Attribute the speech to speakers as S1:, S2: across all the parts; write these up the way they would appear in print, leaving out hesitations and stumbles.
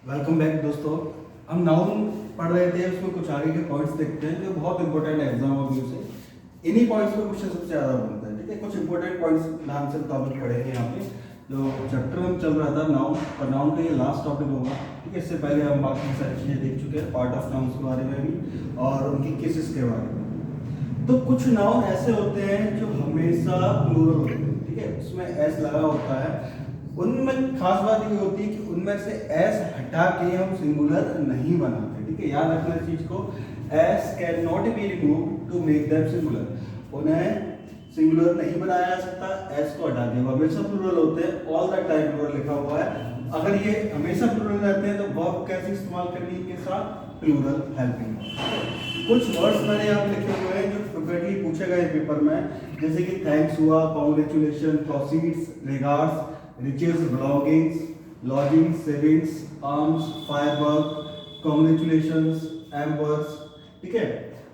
S1: Welcome back दोस्तों। हम noun पढ़ रहे थे, उसमें कुछ आगे के पॉइंट्स देखते हैं जो बहुत इंपॉर्टेंट है एग्जाम और व्यू से। इन्हीं पॉइंट्स पे क्वेश्चन सबसे ज़्यादा बनता है। ठीक है, कुछ इंपॉर्टेंट पॉइंट्स ध्यान से टॉपिक पढ़ेंगे यहाँ पे। जो चैप्टर में चल रहा था नाउन, और नाउन का ये लास्ट टॉपिक होगा। ठीक है, इससे पहले हम बाकी सारी चीज़ें देख चुके हैं, पार्ट ऑफ नाउन्स के बारे में भी और उनकी केसेस के बारे में। तो कुछ नाउन ऐसे होते हैं जो हमेशा प्लूरल होते हैं। ठीक है, उसमें एस लगा होता है। उनमें खास बात ये होती है कि उनमें से एस हटा के हम सिंगुलर नहीं बनाते। ठीक है, याद रखना इस चीज को। S can not be remove to make them singular. उन्हें सिंगुलर नहीं बनाया जा सकता एस को हटा के। वो हमेशा प्लूरल होते हैं, ऑल द टाइम प्लूरल लिखा हुआ है। अगर ये हमेशा प्लूरल रहते हैं तो वर्ब कैसे इस्तेमाल करनी के साथ प्लूरल हेल्पिंग। कुछ वर्ड्स मैंने यहाँ पे लिखे हुए हैं जो फ्रिक्वेंटली पूछे गए पेपर में, जैसे कि थैंक्स हुआ, congratulation, proceeds, regards, riches, belongings, lodgings, savings, arms, firework, congratulations, ambers। ठीक है,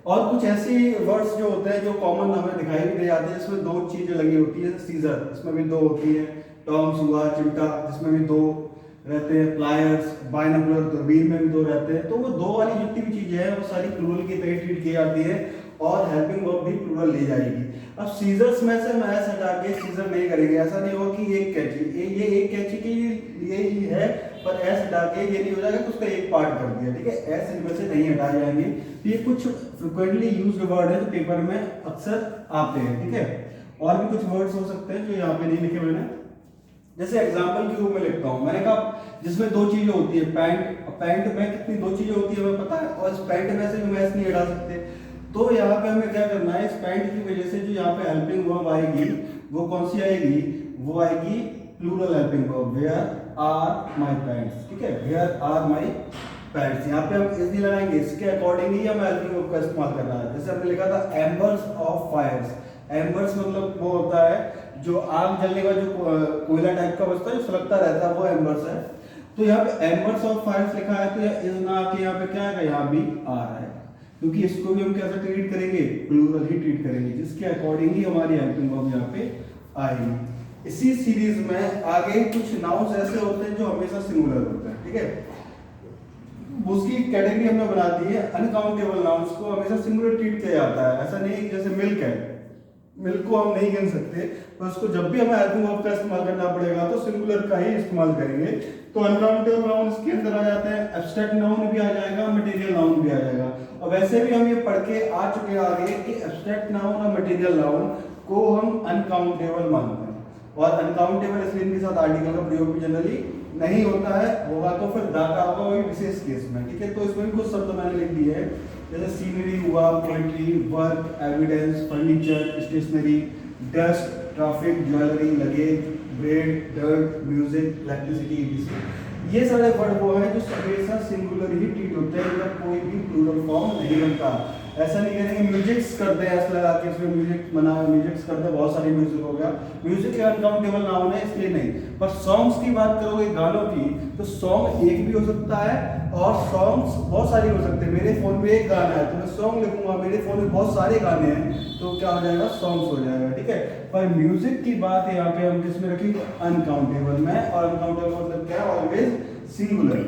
S1: और कुछ ऐसे वर्ड्स जो होते हैं जो कॉमन हमें दिखाई भी दे जाते हैं, जिसमें दो चीजें लगी होती है। सीजर, इसमें भी दो होती है। टॉम्स हुआ, चिमटा, जिसमें भी दो रहते हैं। प्लायर्स, बाइनोकुलर, दूरबीन में भी दो रहते हैं। तो वो दो वाली जितनी भी चीजें हैं वो सारी प्लूरल की तरह ट्रीट की जाती है और हेल्पिंग वर्ब भी प्लूरल ले जाएगी। अब सीजर्स में से मैं एस हटा के सीजर नहीं करेंगे। ऐसा नहीं होगा कि एक कैंची, ये एक कैंची के लिए ही है, पर एस हटा के ये नहीं हो जाएगा कि उसका एक पार्ट कर दिया। ठीक है, एस इनमें से नहीं हटाए जाएंगे। तो ये कुछ फ्रिक्वेंटली यूज्ड वर्ड है जो पेपर में अक्सर आते हैं। ठीक है, और भी कुछ वर्ड्स हो सकते हैं जो यहाँ पे नहीं लिखे मैंने। जैसे एग्जाम्पल के रूप में लिखता हूँ, मैंने कहा जिसमें दो चीजें होती है। पैंट में कितनी दो चीजें होती है हमें पता है, और इस पैंट में से भी एस नहीं हटा सकते। तो यहाँ पे हमें क्या करना है, इस पैंट की वजह से जो यहाँ पे हेल्पिंग वर्ब आएगी वो कौन सी आएगी, वो आएगी plural helping verb, where are my pants. ठीक है, वेयर आर माय पैंट्स। यहाँ पे हम इस नहीं लगाएंगे, इसके अकॉर्डिंग ही हम हेल्पिंग वर्ब का इस्तेमाल करना है। जैसे हमने लिखा था एम्बर्स ऑफ फायर्स। एम्बर्स मतलब वो होता है जो आग जलने का जो कोयला टाइप का बचता है, जो सुलगता रहता है, वो एम्बर्स है। तो यहाँ पे एम्बर्स ऑफ फायर्स लिखा है, तो इस ना के यहाँ पे क्या है, यहाँ भी आ रहा है, क्योंकि इसको भी हम कैसे ट्रीट करेंगे, प्लूरल ही ट्रीट करेंगे, जिसके अकॉर्डिंग ही हमारी हेल्पिंग वर्ब यहाँ पे आएगी। इसी सीरीज में आगे कुछ नाउन्स ऐसे होते हैं जो हमेशा सिंगुलर होते हैं। ठीक है, उसकी कैटेगरी हमने बना दी है। अनकाउंटेबल नाउन्स को हमेशा सिंगुलर ट्रीट किया जाता है। ऐसा नहीं जैसे मिल्क है, मिल्क को हम नहीं गिन सकते, पर उसको जब भी हमें हेल्पिंग वर्ब का इस्तेमाल करना पड़ेगा तो सिंगुलर का ही इस्तेमाल करेंगे। तो अनकाउंटेबल नाउन इसके अंदर आ जाते हैं। एब्स्ट्रैक्ट नाउन भी आ जाएगा, मटेरियल नाउन भी आ जाएगा। और वैसे भी हम ये पढ़ के आ चुके हैं आगे कि एब्स्ट्रैक्ट नाउन और मटेरियल नाउन को हम अनकाउंटेबल मानते हैं, और अनकाउंटेबल इसलिए इनके साथ आर्टिकल का प्रयोग भी जनरली नहीं होता है। होगा तो फिर दा का होगा, वही विशेष केस में। ठीक है, तो इसमें भी कुछ शब्द मैंने लिख दिए हैं, जैसे सीनरी हुआ, poetry, work, evidence, furniture, stationery, dust, traffic, jewellery, luggage, bread, dirt, music, electricity. ये सारे वर्ड वो हैं जो हमेशा सिंगुलर ही ट्रीट होते हैं, जब कोई भी प्लूरल फॉर्म नहीं बनता। ऐसा नहीं करेंगे म्यूजिक्स कर दे, ऐसा लगा के इसमें म्यूजिक बना, म्यूजिक्स कर दे, बहुत सारी म्यूजिक हो गया। म्यूजिक अनकाउंटेबल नाउन है इसलिए नहीं। पर सॉन्ग्स की बात करोगे, गानों की, तो सॉन्ग एक भी हो सकता है और सॉन्ग्स बहुत सारे हो सकते हैं। मेरे फोन में एक गाना है तो मैं सॉन्ग लिखूंगा, मेरे फोन में बहुत सारे गाने हैं तो क्या हो जाएगा, सॉन्ग्स हो जाएगा। ठीक है, पर म्यूजिक की बात यहाँ पे हम किस में रखेंगे, अनकाउंटेबल में। और अनकाउंटेबल मतलब क्या, ऑलवेज सिंगुलर।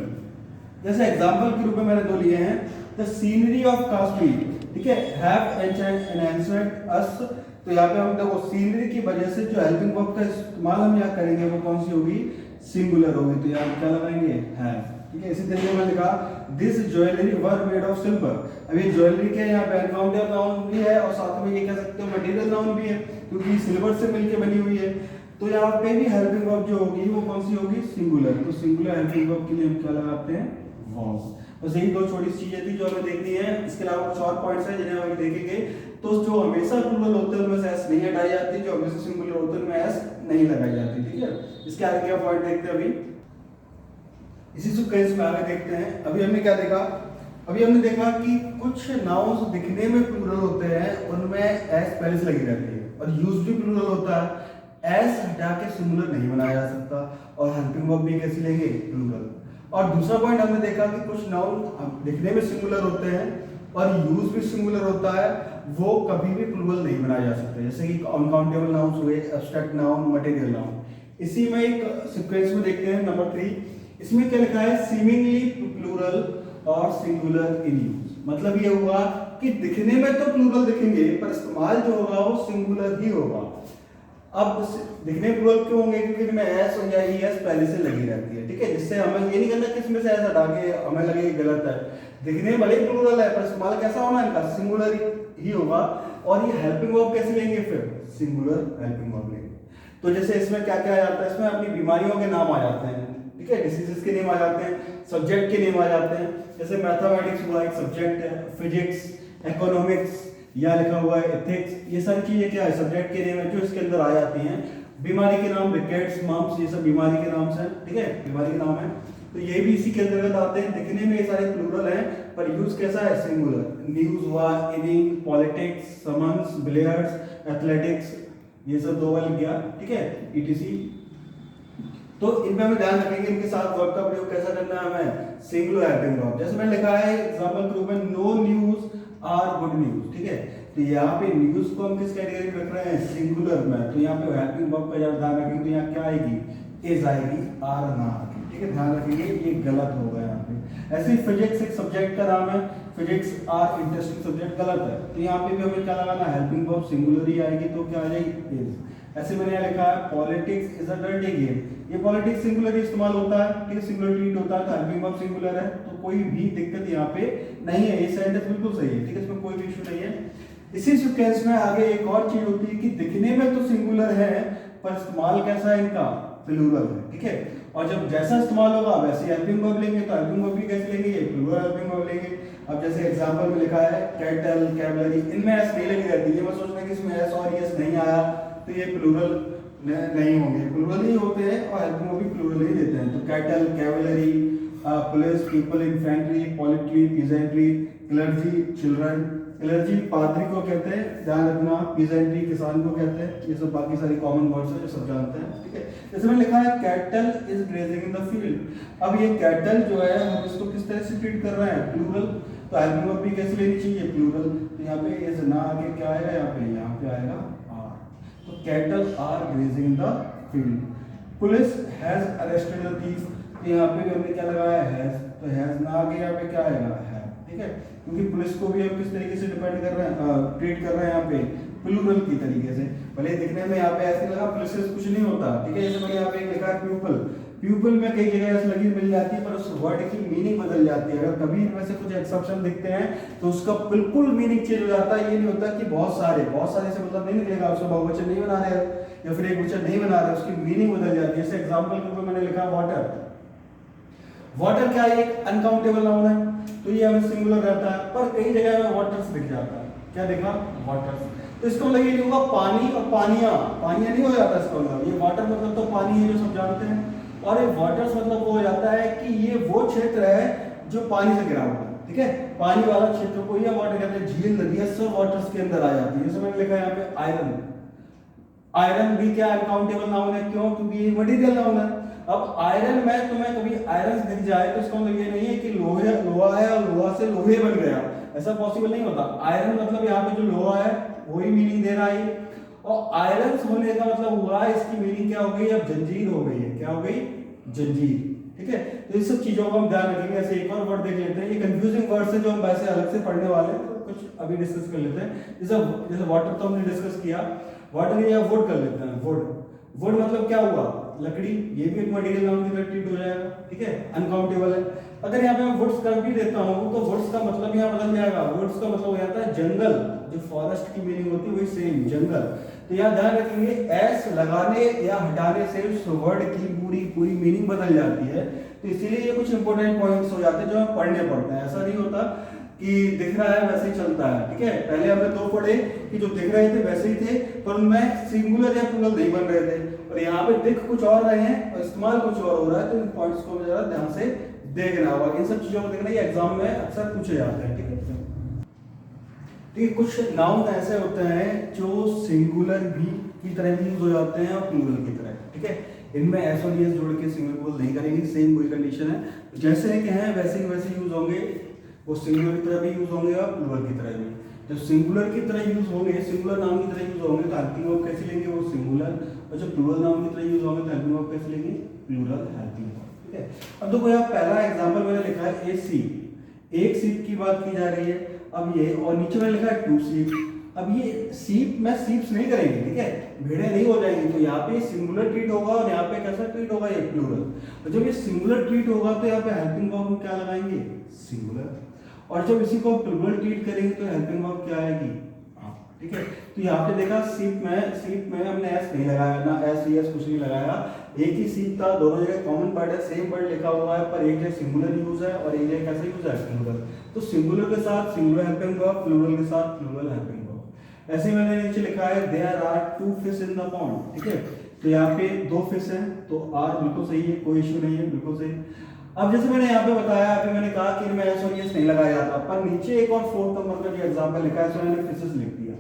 S1: जैसे एग्जांपल के रूप में मैंने दो लिए हैं, द सीनरी ऑफ कश्मीर। ठीक है, हैव एनहांस्ड अस। तो यहाँ पे हम देखो सीनरी की वजह से जो हेल्पिंग वर्ब का इस्तेमाल हम यहाँ करेंगे वो कौन सी होगी, सिंगुलर होगी। तो यहाँ क्या लगाएंगे, हैव। ठीक है, इसी तरीके में लिखा this jewellery were made of silver. अब ये ज्वेलरी के यहाँ पे अनकाउंटेबल नाउन भी है और साथ में ये कह सकते हो मटेरियल नाउन भी है, क्योंकि सिल्वर से मिलकर बनी हुई है। तो यहाँ पे भी हेल्पिंग वर्ब जो होगी वो कौन सी होगी, सिंगुलर। तो सिंगुलर हेल्पिंग वर्ब के लिए हम क्या लगाते हैं, वाज। बस यही दो छोटी सी चीजें थी जो हमें देखनी है। इसके अलावा कुछ और पॉइंट्स हैं जिन्हें हम देखेंगे। तो जो हमेशा प्लूरल होते हैं उनमें से एस नहीं हटाई जाती, जो हमेशा सिंगुलर होते हैं उनमें एस नहीं लगाई जाती। ठीक है, इसके आगे क्या पॉइंट देखते हैं अभी, इसी सीक्वेंस में आगे देखते हैं। अभी हमने क्या देखा, अभी हमने देखा कि कुछ नाउन्स दिखने में प्लूरल होते हैं, उनमें एस पहले से लगी रहती है और यूज भी प्लूरल होता है। एस हटा के सिंगुलर नहीं बनाया जा सकता, और हेल्पिंग वर्ब भी कैसी लेंगे, प्लूरल। और दूसरा पॉइंट हमने देखा कि कुछ नाउन दिखने में सिंगुलर होते हैं और यूज भी सिंगुलर होता है, वो कभी भी प्लूरल नहीं बनाए जा सकते, जैसे कि अनकाउंटेबल नाउन्स हुए, एब्स्ट्रैक्ट नाउन, मटेरियल नाउन। इसी में एक सीक्वेंस में देखते हैं नंबर 3। इसमें क्या लिखा है, सीमिंगली प्लूरल और सिंगुलर इन यूज। मतलब ये हुआ कि दिखने में तो प्लूरल दिखेंगे पर इस्तेमाल जो होगा वो सिंगुलर ही होगा। अब दिखने प्लूरल क्यों होंगे? क्योंकि इनमें एस या ई एस पहले से लगी रहती है, ठीक है, जिससे हमें ये नहीं करना कि इसमें से एस हटा के हमें लगे गलत है। दिखने भले प्लूरल है पर इस्तेमाल कैसा होना इनका? सिंगुलर ही होगा। और ये हेल्पिंग वर्ब कैसे लेंगे? फिर सिंगुलर हेल्पिंग वर्ब लेंगे। तो जैसे इसमें क्या क्या आ जाता है? इसमें अपनी बीमारियों के नाम आ जाते हैं, ठीक है, डिसीजेस के नेम आ जाते हैं, सब्जेक्ट के नेम आ जाते हैं। जैसे मैथमेटिक्स हुआ एक सब्जेक्ट है, फिजिक्स, इकोनॉमिक्स, या लिखा हुआ है एथिक्स, ये सारी चीजें क्या है? सब्जेक्ट के नेम है जो इसके अंदर आ जाती हैं। बीमारी के नाम रिकेट्स, मम्प्स, ये सब बीमारी के नाम से, ठीक है, बीमारी के नाम है। तो ये भी इसी के अंतर्गत आते हैं। दिखने में ये सारे प्लूरल हैं पर यूज कैसा है? सिंगुलर। न्यूज हुआ, inning, politics, summons, billiards, athletics, ये सब दो वाले गया, ठीक है, ईटीसी। तो इनमें हमें ध्यान रखेंगे इनके साथ वर्ब का प्रयोग कैसा करना है हमें? Singular helping verb. जैसे मैंने लिखा है एग्जांपल के रूप में no news are good news, ठीक है, तो यहाँ पे न्यूज को हम किस कैटेगरी में रख रहे हैं? सिंगुलर में। तो यहाँ पे हेल्पिंग वर्ब का जब ध्यान रखेंगे तो यहाँ क्या आएगी? इज आएगी, आर ना आएगी, ठीक है, ध्यान रखेंगे, ये गलत होगा यहाँ पे। ऐसे ही फिजिक्स एक सब्जेक्ट का नाम है, फिजिक्स आर इंटरेस्टिंग सब्जेक्ट, गलत है। तो यहाँ पे भी हमें क्या लगाना? हेल्पिंग वर्ब सिंगुलर ही आएगी, तो क्या आ जाएगी? इज। ऐसे मैंने यहाँ लिखा है politics is a dirty game, ये पॉलिटिक्स सिंगुलर ही इस्तेमाल होता है, ठीक है, सिंगुलर ट्रीट होता है, तो हेल्पिंग वर्ब सिंगुलर है, तो कोई भी दिक्कत यहाँ पे नहीं है, ये सेंटेंस बिल्कुल सही है, ठीक है, इसमें कोई भी इशू नहीं है। इसी सीक्वेंस में आगे एक और चीज होती है कि दिखने में तो सिंगुलर है पर इस्तेमाल कैसा है इनका? प्लूरल है, ठीक है, और जब जैसा इस्तेमाल होगा वैसे हेल्पिंग वर्ब लेंगे, तो हेल्पिंग वर्ब भी कैसे लेंगे? ये प्लूरल हेल्पिंग वर्ब लेंगे। अब जैसे एग्जांपल में लिखा है कैटल, कैवलरी, इनमें एस नहीं लगी रहती है, मैं सोच रहा हूं कि इसमें एस और एस नहीं आया तो ये प्लूरल नहीं होंगे, प्लूरल ही होते हैं और हेल्पिंग वर्ब भी प्लूरल ही देते हैं। तो cattle, cavalry, police, people, infantry, poultry, peasantry, clergy, children, clergy पादरी को कहते हैं, ध्यान रखना, पीजेंट्री किसान को कहते हैं, ये सब बाकी सारी कॉमन वर्ड्स हैं जो सब जानते हैं, ठीक है। जैसे मैंने लिखा है cattle is grazing in the field. अब ये कैटल जो है हम इसको किस तरह से ट्रीट कर रहे हैं? प्लूरल, तो हेल्पिंग वर्ब भी कैसे लेनी चाहिए? प्लूरल। तो यहाँ पे इज ना आगे क्या आएगा? यहाँ पे आएगा आर। तो cattle are grazing in the field. Police has arrested the thief, तो यहाँ पे भी हमने क्या लगाया? हैज, तो हैज ना आगे यहाँ पे क्या आएगा? है, ठीक है, क्योंकि पुलिस को भी हम किस तरीके से डिपेंड कर रहे हैं, ट्रीट कर रहे हैं यहाँ पे प्लूरल की तरीके से। भले दिखने में यहाँ पे ऐसे लगा पुलिस से कुछ नहीं होता, ठीक है, जैसे मैंने यहाँ पे लिखा है प्यूपल, प्यूपल में कई जगह ऐसे लगी मिल जाती है पर उस वर्ड की मीनिंग बदल जाती है। अगर कभी इनमें से कुछ एक्सेप्शन दिखते हैं तो उसका बिल्कुल मीनिंग चेंज हो जाता है। ये नहीं होता कि बहुत सारे से मतलब नहीं निकलेगा, उसका बहुवचन नहीं बना रहे या फिर एक वचन नहीं बना रहे, उसकी मीनिंग बदल जाती है। जैसे एग्जाम्पल के रूप में मैंने लिखा वाटर, वाटर क्या है? एक अनकाउंटेबल नाउन है, तो ये हमें सिंगुलर रहता है पर कई जगह में वाटर्स दिख जाता है। क्या देखा? वाटर्स। तो इसका मतलब ये नहीं होगा पानी और पानिया, पानिया नहीं हो जाता इसका मतलब। ये वाटर मतलब तो पानी है जो सब जानते हैं, और ये वाटर्स मतलब वो हो जाता है कि ये वो क्षेत्र है जो पानी से घिरा हुआ है, ठीक है, पानी वाला क्षेत्र को ये वाटर कहते हैं। झील, नदियां सब वाटर्स के अंदर आ जाती है। जैसे मैंने लिखा है यहाँ पे आयरन, आयरन भी क्या अनकाउंटेबल नाउन है? क्यों? क्योंकि ये मटेरियल नाउन है। अब आयरन में तुम्हें कभी आयरन दिख जाए तो इसका मतलब ये नहीं है कि लोहे लोहा है और लोहा से लोहे बन गया, ऐसा पॉसिबल नहीं होता। आयरन मतलब यहाँ पे जो लोहा है वही मीनिंग दे रहा है, और आयरन होने का मतलब हुआ है इसकी मीनिंग क्या हो गई? अब जंजीर हो गई है। क्या हो गई? जंजीर, ठीक है। तो इस सब चीजों को हम ध्यान रखेंगे। ऐसे एक और वर्ड देख लेते हैं, ये कंफ्यूजिंग वर्ड है जो हम वैसे अलग से पढ़ने वाले हैं, तो कुछ अभी डिस्कस कर लेते हैं। जैसे वाटर तो हमने डिस्कस किया, वाटर या वुड कर लेते हैं। वुड, वुड मतलब क्या हुआ? लकड़ी, ये भी एक मटेरियल नाउन की तरह ट्रीट हो जाएगा, ठीक है, अनकाउंटेबल है। अगर यहाँ पे मैं वुड्स कर भी देता हूँ तो वुड्स का मतलब यहाँ बदल जाएगा। वुड्स का मतलब हो जाता है जंगल, जो फॉरेस्ट की मीनिंग होती है वही सेम जंगल। तो यहाँ ध्यान रखेंगे एस लगाने या हटाने से उस वर्ड की पूरी मीनिंग बदल जाती है। तो इसीलिए ये कुछ इंपॉर्टेंट पॉइंट्स हो जाते हैं जो हमें पढ़ने पड़ते हैं। ऐसा नहीं होता कि दिख रहा है वैसे ही चलता है, ठीक है। पहले हमने दो पढ़े कि जो दिख रहे थे वैसे ही थे पर उनमें सिंगुलर या प्लूरल नहीं बन रहे थे, और यहाँ पे दिख कुछ और रहे हैं और इस्तेमाल कुछ और हो रहा है। तो इन पॉइंट्स को जरा ध्यान से देखना होगा। इन सब चीजों को देखना, ये एग्जाम में अक्सर पूछे जाते हैं, ठीक है। कुछ नाउन ऐसे होते हैं जो सिंगुलर भी की तरह यूज हो जाते हैं और प्लूरल की तरह, ठीक है। इनमें एस और एस जोड़ के सिंगुलर प्लूरल नहीं करेंगे, सेम वही कंडीशन है। जैसे है कि हैं वैसे ही वैसे यूज होंगे, वो सिंगुलर की तरह भी यूज होंगे और प्लूरल की तरह भी। जब सिंगुलर की तरह यूज होंगे, सिंगुलर नाउन की तरह यूज होंगे तो हेल्पिंग वर्ब कैसे लेंगे? वो सिंगुलर। और जब प्लूरल नाउन की तरह यूज होंगे तो हेल्पिंग वर्ब कैसे लेंगे? प्लूरल हेल्पिंग वर्ब, ठीक है। अब देखो यहाँ पहला एग्जांपल मैंने लिखा है ए सीप, एक सीप की बात की जा रही है। अब ये और नीचे में लिखा है 2 सीप। अब ये सीप में सीप्स नहीं करेंगे, ठीक है, भेड़े नहीं हो जाएंगी, तो यहाँ पे सिंगुलर ट्रीट होगा और यहाँ पे कैसा ट्रीट होगा, ये प्लूरल। और जब ये सिंगुलर ट्रीट होगा तो यहाँ पे हेल्पिंग वर्ब में क्या लगाएंगे, सिंगुलर। और जब इसी को प्लूरल ट्रीट करेंगे तो हेल्पिंग वर्ब क्या आएगी, ठीक है। तो यहाँ पे देखा सीप में हमने एस नहीं लगाया ना, एस एस कुछ नहीं लगाया, एक ही सीप था, दोनों जगह कॉमन वर्ड है, सेम वर्ड लिखा हुआ है, पर एक जगह सिंगुलर यूज है और एक जगह कैसा यूज है, प्लूरल। तो सिंगुलर के साथ सिंगुलर हेल्पिंग वर्ब, प्लूरल के साथ प्लूरल हेल्पिंग वर्ब। ऐसे मैंने नीचे लिखा है there are 2 fish in the pond, ठीक है। तो यहाँ पे 2 फिश हैं, तो आर बिल्कुल सही है, कोई इश्यू नहीं है, बिल्कुल सही। अब जैसे मैंने यहाँ पे बताया, अभी मैंने कहा कि इनमें एस और एस नहीं लगाया जाता, पर नीचे एक और 4th नंबर का जो एग्जांपल लिखा है, उसमें मैंने फिशेस लिख दिया,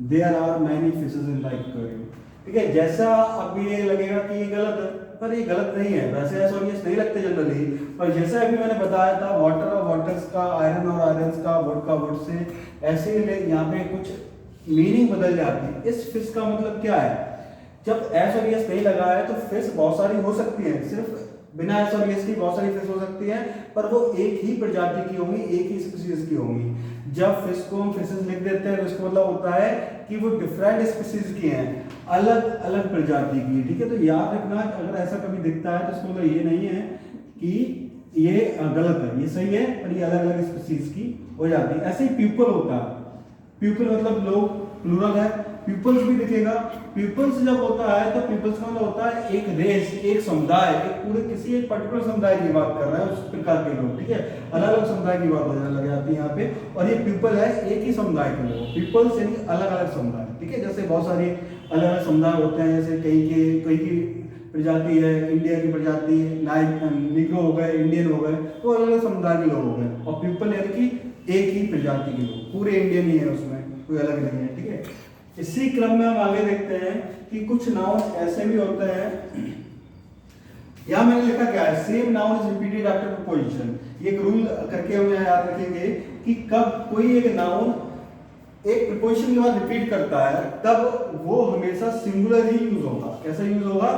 S1: there are many fishes in the aquarium, ठीक है। जैसा अब ये लगेगा कि ये गलत है, पर ये गलत नहीं है, वैसे एस और एस नहीं लगते जनरली, पर जैसा अभी मैंने बताया था वाटर और वाटर्स का, आयरन और आयरन्स का, वुड का वुड से, ऐसे यहाँ पे कुछ मीनिंग बदल जाती है। इस फिश का मतलब क्या है, जब एस और एस नहीं लगा है तो फिश बहुत सारी हो सकती है, सिर्फ बिना एस और एस की बहुत सारी फिश हो सकती है, पर वो एक ही प्रजाति की होंगी, एक ही स्पीशीज की होंगी। जब फिश को हम फिशेस लिख देते हैं तो इसका मतलब होता है कि वो डिफरेंट स्पीशीज की हैं, अलग अलग प्रजाति की, ठीक है। तो याद रखना, अगर ऐसा कभी दिखता है तो इसका मतलब ये नहीं है कि ये गलत है, ये सही है, पर ये अलग अलग स्पीशीज की हो जाती है। ऐसे ही पीपल होता है, पीपल मतलब लोग, प्लूरल है, पीपल्स भी दिखेगा। पीपल्स जब होता है तो पीपल्स का मतलब होता है एक रेस, एक समुदाय, एक पूरे किसी एक पर्टिकुलर समुदाय की बात कर रहा है, उस प्रकार के लोग, ठीक है। अलग अलग समुदाय की बात हो जाने लग जाती है यहाँ पे, और ये पीपल है एक ही समुदाय के लोग, पीपल्स यानी अलग अलग समुदाय, ठीक है। जैसे बहुत सारे अलग अलग समुदाय होते हैं, जैसे कई की प्रजाति है, इंडिया की प्रजाति, निग्रो हो गए, इंडियन हो गए, तो अलग अलग समुदाय के लोग हो गए। और पीपल यानी कि एक ही प्रजाति के लोग, पूरे इंडियन ही है, उसमें कोई अलग नहीं है, ठीक है। इसी क्रम में हम आगे देखते हैं कि कुछ नाउन ऐसे भी होते हैं, यहां मैंने लिखा क्या है, same noun is repeated after preposition. ये एक रूल करके हम याद रखेंगे कि कब कोई एक नाउन एक प्रीपोजिशन के बाद रिपीट करता है तब वो हमेशा सिंगुलर ही यूज होगा। कैसा यूज होगा,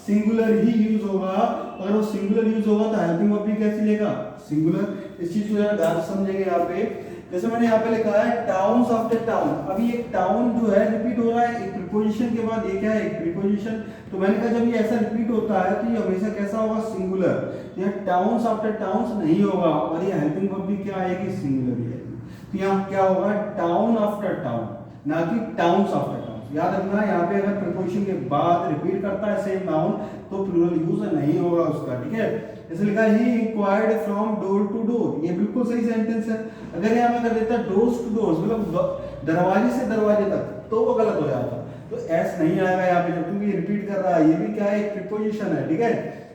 S1: सिंगुलर ही यूज होगा। अगर वो सिंगुलर यूज होगा तो हेल्पिंग वर्ब भी कैसे लेगा, सिंगुलर। इस चीज को जरा ध्यान से समझेंगे। यहाँ पे जैसे मैंने यहाँ पे लिखा है टाउन्स ऑफ द टाउन, अभी एक टाउन जो है रिपीट हो रहा है एक प्रीपोजिशन के बाद, ये क्या है, एक प्रीपोजिशन। तो मैंने कहा जब ये ऐसा रिपीट होता है तो ये हमेशा कैसा होगा, सिंगुलर। ये टाउन्स ऑफ द टाउन्स नहीं होगा, और ये हेल्पिंग वर्ब भी क्या आएगी, सिंगुलर ही आएगी। तो यहाँ क्या होगा, टाउन ऑफ द टाउन, ना कि टाउन्स ऑफ द टाउन। याद रखना, यहाँ पे अगर प्रीपोजिशन के बाद रिपीट करता है सेम नाउन तो प्लूरल यूज नहीं होगा उसका, ठीक है। जैसे लिखा है ही inquired from door to door, ये बिल्कुल सही सेंटेंस है। अगर यहाँ में कर देता डोर्स टू डोर्स, मतलब दरवाजे से दरवाजे तक, तो वो गलत हो जाता। तो एस नहीं आएगा यहाँ पे, क्योंकि ये रिपीट कर रहा है, ये भी क्या है, एक प्रीपोजिशन है, ठीक है।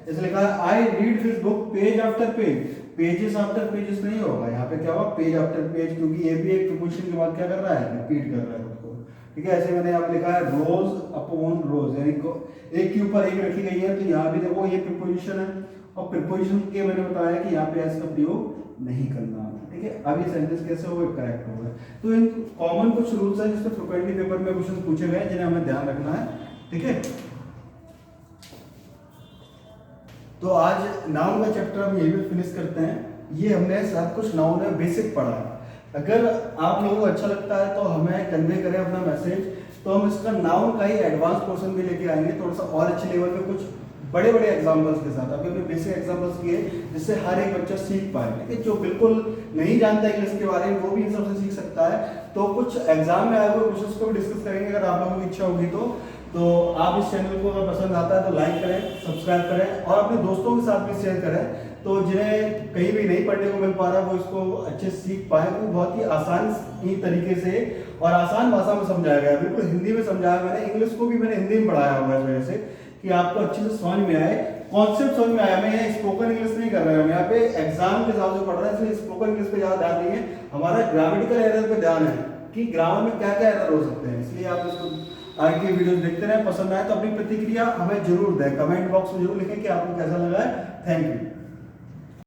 S1: जैसे लिखा है I read this book page after page, pages after pages नहीं होगा, यहाँ पे क्या होगा, पेज आफ्टर पेज, क्योंकि ये भी एक प्रीपोजिशन के बाद क्या कर रहा है, रिपीट कर रहा है उसको, ठीक है। ऐसे मैंने यहाँ लिखा है रोज अपॉन रोज, यानी एक के ऊपर एक रखी गई है, तो यहाँ भी देखो ये प्रीपोजिशन है, और प्रीपोजिशन के मैंने बताया कि यहाँ पे एस का प्रयोग नहीं करना, ठीक है। अब ये सेंटेंस कैसे होगा, करेक्ट होगा। तो इन कॉमन कुछ रूल्स हैं जिससे फ्रीक्वेंटली पेपर में क्वेश्चन पूछे गए, जिन्हें हमें ध्यान रखना है, ठीक है। तो आज नाउन का चैप्टर हम यही पे फिनिश करते हैं। ये हमने सब कुछ नाउन में बेसिक पढ़ा है। अगर आप लोगों को अच्छा लगता है तो हमें कन्वे करें अपना मैसेज, तो हम इसका नाउन का ही एडवांस पोर्शन भी लेके आएंगे, थोड़ा सा और अच्छे लेवल पे, कुछ बड़े बड़े एग्जांपल्स के साथ। अभी हमने बेसिक एग्जांपल्स किए जिससे हर एक बच्चा सीख पाए, ठीक है। जो बिल्कुल नहीं जानता इंग्लिश के बारे में वो भी इन सबसे सीख सकता है। तो कुछ एग्जाम में आए हुए क्वेश्चंस को भी डिस्कस करेंगे, अगर आप लोगों की इच्छा होगी तो आप इस चैनल को अगर पसंद आता है तो लाइक करें, सब्सक्राइब करें, और अपने दोस्तों के साथ भी शेयर करें, तो जिन्हें कहीं भी नहीं पढ़ने को मिल पा रहा है वो इसको अच्छे से सीख पाए। तो बहुत ही आसान ही तरीके से और आसान भाषा में समझाया गया, बिल्कुल हिंदी में समझाया मैंने, इंग्लिश को भी मैंने हिंदी में पढ़ाया हुआ है, इस वजह से कि आपको अच्छे से समझ में आए, कॉन्सेप्ट समझ में आया। मैं स्पोकन इंग्लिश नहीं कर रहा हूँ, यहाँ पे एग्जाम के हिसाब से पढ़ रहे हैं, इसलिए स्पोकन इंग्लिश पे ज्यादा ध्यान नहीं है, हमारा ग्रामेटिकल एरर पे ध्यान है कि ग्रामर में क्या क्या एरर हो सकते हैं। इसलिए आप इसको आगे की वीडियोस देखते रहें। पसंद आए तो अपनी प्रतिक्रिया हमें जरूर दें, कमेंट बॉक्स में जरूर लिखें कि आपको कैसा लगा है। Thank you.